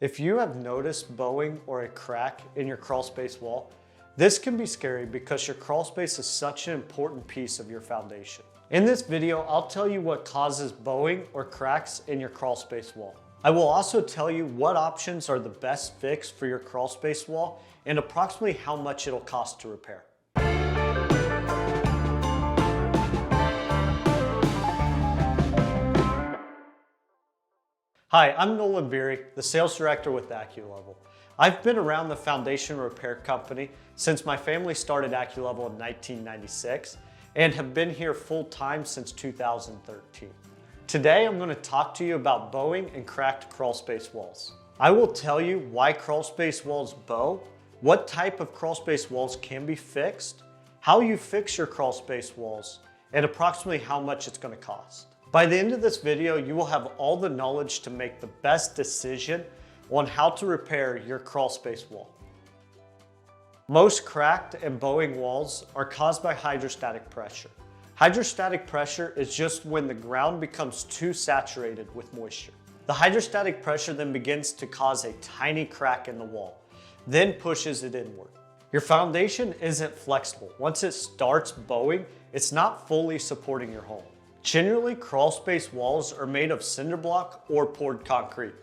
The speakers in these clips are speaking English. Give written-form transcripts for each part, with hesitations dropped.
If you have noticed bowing or a crack in your crawl space wall, this can be scary because your crawl space is such an important piece of your foundation. In this video, I'll tell you what causes bowing or cracks in your crawl space wall. I will also tell you what options are the best fix for your crawl space wall and approximately how much it'll cost to repair. Hi, I'm Nolan Beery, the sales director with Acculevel. I've been around the foundation repair company since my family started Acculevel in 1996 and have been here full time since 2013. Today, I'm going to talk to you about bowing and cracked crawl space walls. I will tell you why crawl space walls bow, what type of crawl space walls can be fixed, how you fix your crawl space walls, and approximately how much it's going to cost. By the end of this video, you will have all the knowledge to make the best decision on how to repair your crawl space wall. Most cracked and bowing walls are caused by hydrostatic pressure. Hydrostatic pressure is just when the ground becomes too saturated with moisture. The hydrostatic pressure then begins to cause a tiny crack in the wall, then pushes it inward. Your foundation isn't flexible. Once it starts bowing, it's not fully supporting your home. Generally, crawl space walls are made of cinder block or poured concrete.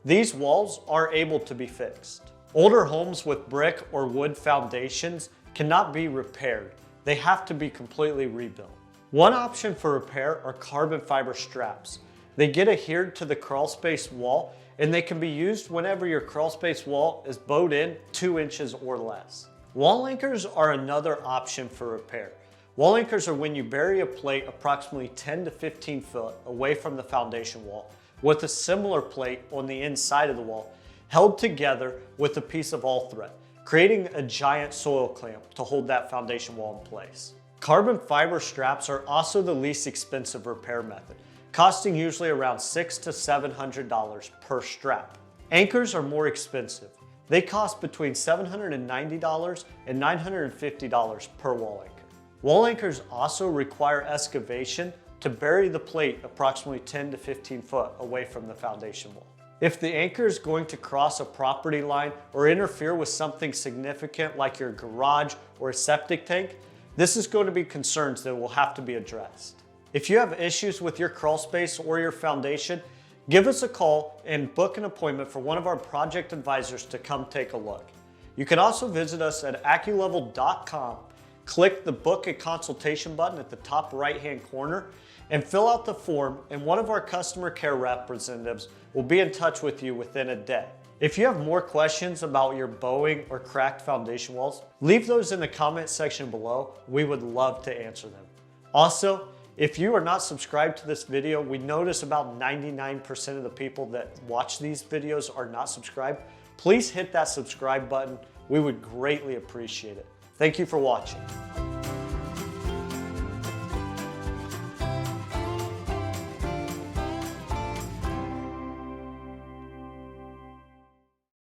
These walls are able to be fixed. Older homes with brick or wood foundations cannot be repaired. They have to be completely rebuilt. One option for repair are carbon fiber straps. They get adhered to the crawl space wall and they can be used whenever your crawl space wall is bowed in 2 inches or less. Wall anchors are another option for repair. Wall anchors are when you bury a plate approximately 10 to 15 foot away from the foundation wall with a similar plate on the inside of the wall held together with a piece of all thread, creating a giant soil clamp to hold that foundation wall in place. Carbon fiber straps are also the least expensive repair method, costing usually around $600 to $700 per strap. Anchors are more expensive. They cost between $790 and $950 per wall anchor. Wall anchors also require excavation to bury the plate approximately 10 to 15 foot away from the foundation wall. If the anchor is going to cross a property line or interfere with something significant like your garage or a septic tank, this is going to be concerns that will have to be addressed. If you have issues with your crawl space or your foundation, give us a call and book an appointment for one of our project advisors to come take a look. You can also visit us at Acculevel.com. Click the Book a Consultation button at the top right-hand corner and fill out the form, and one of our customer care representatives will be in touch with you within a day. If you have more questions about your bowing or cracked foundation walls, leave those in the comment section below. We would love to answer them. Also, if you are not subscribed to this video, we notice about 99% of the people that watch these videos are not subscribed. Please hit that subscribe button. We would greatly appreciate it. Thank you for watching.